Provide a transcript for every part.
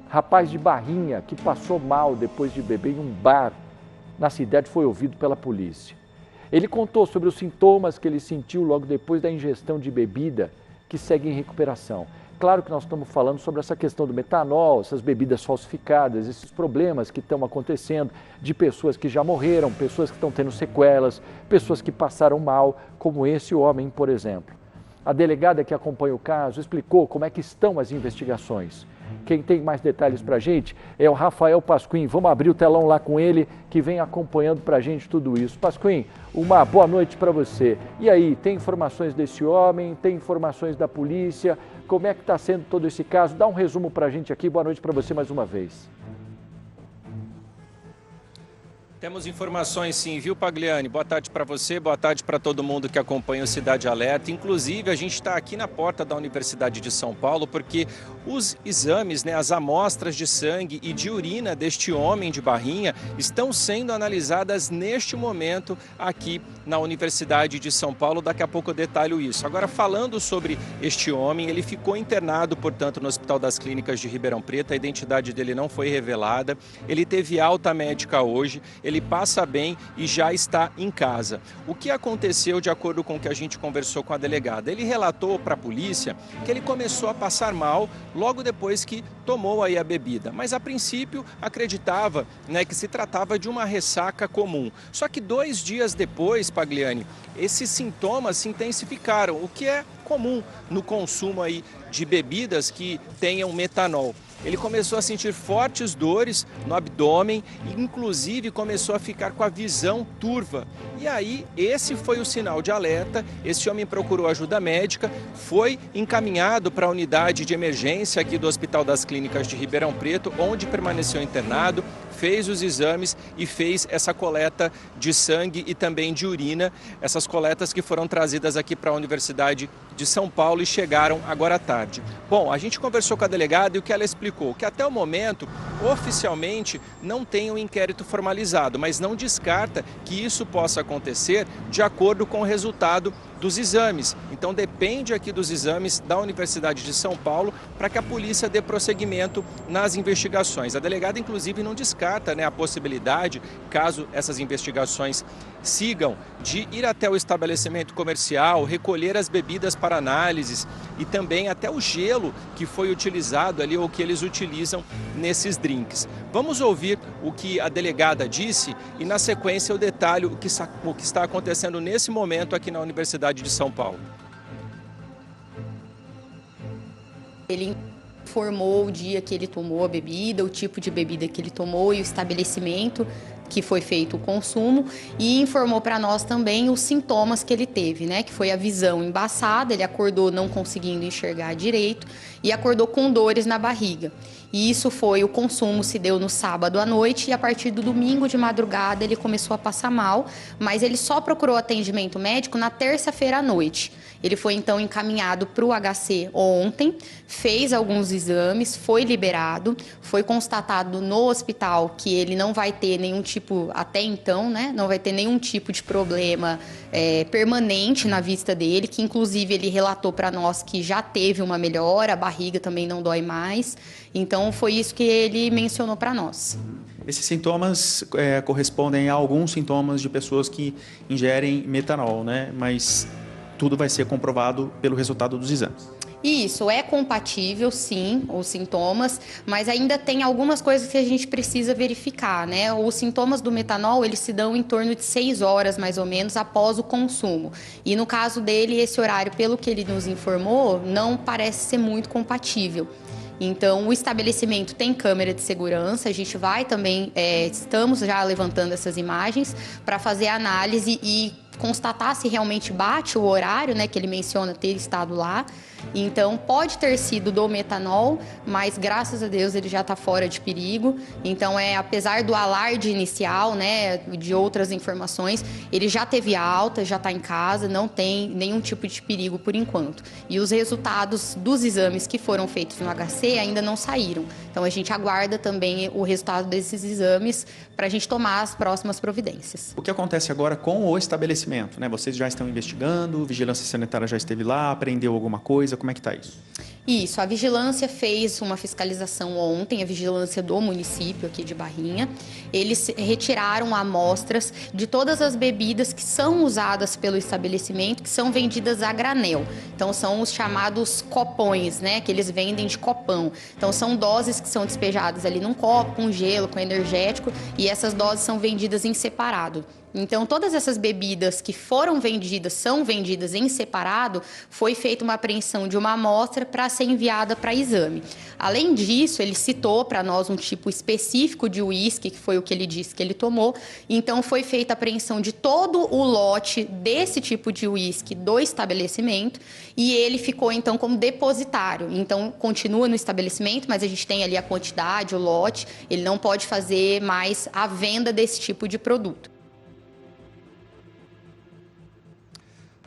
Rapaz de Barrinha, que passou mal depois de beber em um bar na cidade, foi ouvido pela polícia. Ele contou sobre os sintomas que ele sentiu logo depois da ingestão de bebida, que segue em recuperação. Claro que nós estamos falando sobre essa questão do metanol, essas bebidas falsificadas, esses problemas que estão acontecendo de pessoas que já morreram, pessoas que estão tendo sequelas, pessoas que passaram mal, como esse homem, por exemplo. A delegada que acompanha o caso explicou como é que estão as investigações. Quem tem mais detalhes para a gente é o Rafael Pasquim. Vamos abrir o telão lá com ele, que vem acompanhando para a gente tudo isso. Pasquim, uma boa noite para você. E aí, tem informações desse homem? Tem informações da polícia? Como é que está sendo todo esse caso? Dá um resumo para a gente aqui. Boa noite para você mais uma vez. Temos informações sim, viu, Pagliani? Boa tarde para você, boa tarde para todo mundo que acompanha o Cidade Alerta. Inclusive, a gente está aqui na porta da Universidade de São Paulo porque os exames, as amostras de sangue e de urina deste homem de Barrinha estão sendo analisadas neste momento aqui na Universidade de São Paulo. Daqui a pouco eu detalho isso. Agora, falando sobre este homem, ele ficou internado, portanto, no Hospital das Clínicas de Ribeirão Preto. A identidade dele não foi revelada. Ele teve alta médica hoje. Ele passa bem e já está em casa. O que aconteceu, de acordo com o que a gente conversou com a delegada? Ele relatou para a polícia que ele começou a passar mal logo depois que tomou aí a bebida, mas a princípio acreditava que se tratava de uma ressaca comum. Só que 2 dias depois, Pagliani, esses sintomas se intensificaram, o que é comum no consumo aí de bebidas que tenham metanol. Ele começou a sentir fortes dores no abdômen e, inclusive, começou a ficar com a visão turva. E aí, esse foi o sinal de alerta. Esse homem procurou ajuda médica, foi encaminhado para a unidade de emergência aqui do Hospital das Clínicas de Ribeirão Preto, onde permaneceu internado, fez os exames e fez essa coleta de sangue e também de urina, essas coletas que foram trazidas aqui para a Universidade de São Paulo e chegaram agora à tarde. Bom, a gente conversou com a delegada e o que ela explicou, que até o momento, oficialmente, não tem um inquérito formalizado, mas não descarta que isso possa acontecer de acordo com o resultado dos exames. Então depende aqui dos exames da Universidade de São Paulo para que a polícia dê prosseguimento nas investigações. A delegada, inclusive, não descarta a possibilidade, caso essas investigações sigam, de ir até o estabelecimento comercial, recolher as bebidas para análises e também até o gelo que foi utilizado ali ou que eles utilizam nesses drinks. Vamos ouvir o que a delegada disse e, na sequência, eu detalho o que está acontecendo nesse momento aqui na Universidade de São Paulo. Ele informou o dia que ele tomou a bebida, o tipo de bebida que ele tomou e o estabelecimento que foi feito o consumo, e informou para nós também os sintomas que ele teve, que foi a visão embaçada. Ele acordou não conseguindo enxergar direito e acordou com dores na barriga. E isso foi, o consumo se deu no sábado à noite e a partir do domingo de madrugada ele começou a passar mal, mas ele só procurou atendimento médico na terça-feira à noite. Ele foi então encaminhado para o HC ontem, fez alguns exames, foi liberado, foi constatado no hospital que ele não vai ter nenhum tipo, até então, não vai ter nenhum tipo de problema permanente na vista dele, que inclusive ele relatou para nós que já teve uma melhora, a barriga também não dói mais. Então foi isso que ele mencionou para nós. Esses sintomas correspondem a alguns sintomas de pessoas que ingerem metanol, mas tudo vai ser comprovado pelo resultado dos exames. Isso, é compatível, sim, os sintomas, mas ainda tem algumas coisas que a gente precisa verificar, Os sintomas do metanol, eles se dão em torno de 6 horas, mais ou menos, após o consumo. E no caso dele, esse horário, pelo que ele nos informou, não parece ser muito compatível. Então, o estabelecimento tem câmera de segurança, a gente vai também, estamos já levantando essas imagens para fazer a análise e constatar se realmente bate o horário, que ele menciona ter estado lá. Então, pode ter sido do metanol, mas graças a Deus ele já está fora de perigo. Então, apesar do alarde inicial, de outras informações, ele já teve alta, já está em casa, não tem nenhum tipo de perigo por enquanto. E os resultados dos exames que foram feitos no HC ainda não saíram. Então, a gente aguarda também o resultado desses exames para a gente tomar as próximas providências. O que acontece agora com o estabelecimento? Vocês já estão investigando, Vigilância Sanitária já esteve lá, apreendeu alguma coisa, como é que está isso? Isso, a vigilância fez uma fiscalização ontem, a vigilância do município aqui de Barrinha. Eles retiraram amostras de todas as bebidas que são usadas pelo estabelecimento, que são vendidas a granel. Então são os chamados copões, né, que eles vendem de copão. Então são doses que são despejadas ali num copo, com gelo, com energético, e essas doses são vendidas em separado. Então, todas essas bebidas que foram vendidas, são vendidas em separado, foi feita uma apreensão de uma amostra para ser enviada para exame. Além disso, ele citou para nós um tipo específico de uísque, que foi o que ele disse que ele tomou. Então, foi feita a apreensão de todo o lote desse tipo de uísque do estabelecimento e ele ficou, então, como depositário. Então, continua no estabelecimento, mas a gente tem ali a quantidade, o lote, ele não pode fazer mais a venda desse tipo de produto.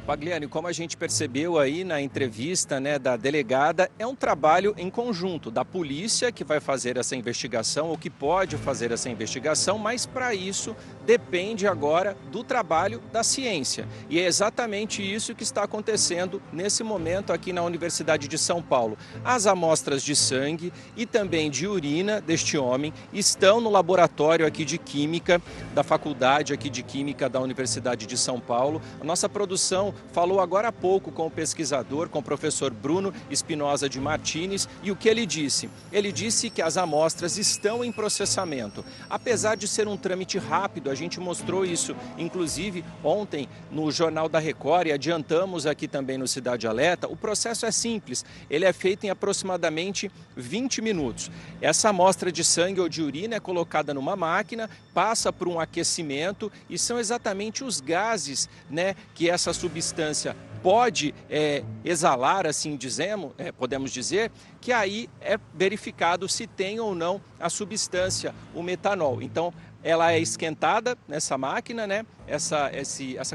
Pagliani, como a gente percebeu aí na entrevista, né, da delegada, é um trabalho em conjunto da polícia que vai fazer essa investigação, ou que pode fazer essa investigação, mas para isso depende agora do trabalho da ciência. E é exatamente isso que está acontecendo nesse momento aqui na Universidade de São Paulo. As amostras de sangue e também de urina deste homem estão no laboratório aqui de Química, da Faculdade aqui de Química da Universidade de São Paulo. A nossa produção falou agora há pouco com o pesquisador, com o professor Bruno Espinosa de Martins, e o que ele disse? Ele disse que as amostras estão em processamento. Apesar de ser um trâmite rápido, a gente mostrou isso, inclusive, ontem no Jornal da Record, e adiantamos aqui também no Cidade Alerta, o processo é simples, ele é feito em aproximadamente 20 minutos. Essa amostra de sangue ou de urina é colocada numa máquina, passa por um aquecimento e são exatamente os gases, né, que essa substância pode exalar, assim podemos dizer, que aí é verificado se tem ou não a substância, o metanol. Então, ela é esquentada nessa máquina, né? Essa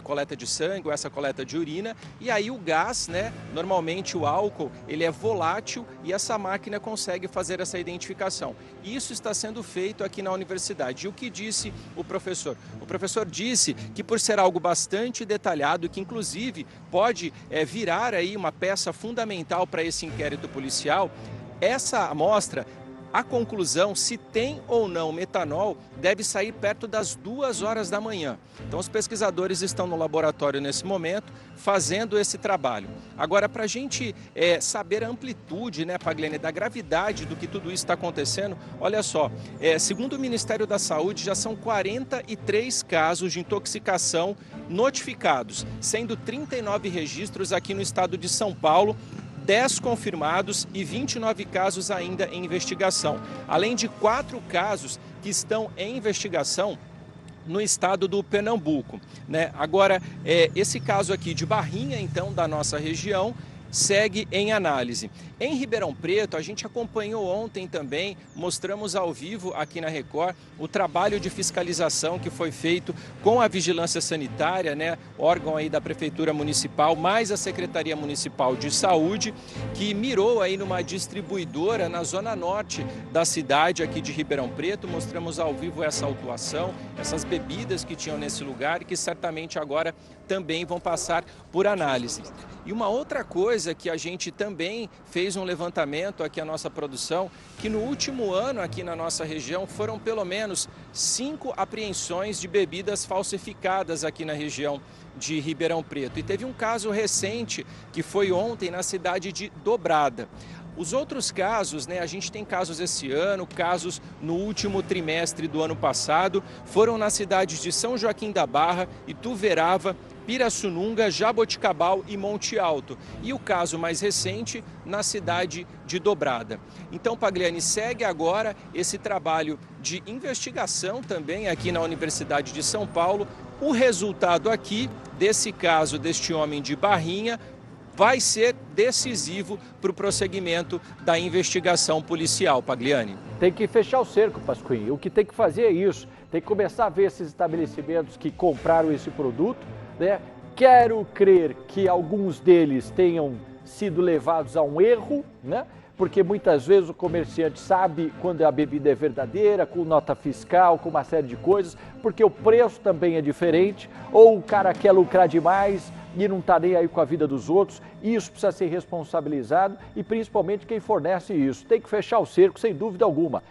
coleta de sangue ou essa coleta de urina, e aí o gás, né? Normalmente o álcool, ele é volátil e essa máquina consegue fazer essa identificação. Isso está sendo feito aqui na universidade. E o que disse o professor? O professor disse que por ser algo bastante detalhado, que inclusive pode virar aí uma peça fundamental para esse inquérito policial, essa amostra, a conclusão, se tem ou não metanol, deve sair perto das 2 horas da manhã. Então, os pesquisadores estão no laboratório nesse momento, fazendo esse trabalho. Agora, para a gente saber a amplitude, né, Pagliani, da gravidade do que tudo isso está acontecendo, olha só, segundo o Ministério da Saúde, já são 43 casos de intoxicação notificados, sendo 39 registros aqui no estado de São Paulo, 10 confirmados e 29 casos ainda em investigação, além de 4 casos que estão em investigação no estado do Pernambuco, né? Agora, esse caso aqui de Barrinha, então, da nossa região, segue em análise. Em Ribeirão Preto, a gente acompanhou ontem também, mostramos ao vivo aqui na Record, o trabalho de fiscalização que foi feito com a Vigilância Sanitária, né, órgão aí da Prefeitura Municipal, mais a Secretaria Municipal de Saúde, que mirou aí numa distribuidora na zona norte da cidade aqui de Ribeirão Preto. Mostramos ao vivo essa autuação, essas bebidas que tinham nesse lugar e que certamente agora também vão passar por análise. E uma outra coisa que a gente também fez um levantamento aqui, a nossa produção, que no último ano aqui na nossa região foram pelo menos 5 apreensões de bebidas falsificadas aqui na região de Ribeirão Preto. E teve um caso recente que foi ontem na cidade de Dobrada. Os outros casos, né, a gente tem casos esse ano, casos no último trimestre do ano passado, foram nas cidades de São Joaquim da Barra, Ituverava, Pirassununga, Jaboticabal e Monte Alto. E o caso mais recente na cidade de Dobrada. Então, Pagliani, segue agora esse trabalho de investigação também aqui na Universidade de São Paulo. O resultado aqui desse caso deste homem de Barrinha vai ser decisivo para o prosseguimento da investigação policial, Pagliani. Tem que fechar o cerco, Pasquim. O que tem que fazer é isso. Tem que começar a ver esses estabelecimentos que compraram esse produto, né? Quero crer que alguns deles tenham sido levados a um erro, né? Porque muitas vezes o comerciante sabe quando a bebida é verdadeira, com nota fiscal, com uma série de coisas, porque o preço também é diferente, ou o cara quer lucrar demais, e não está nem aí com a vida dos outros. Isso precisa ser responsabilizado e principalmente quem fornece isso. Tem que fechar o cerco, sem dúvida alguma.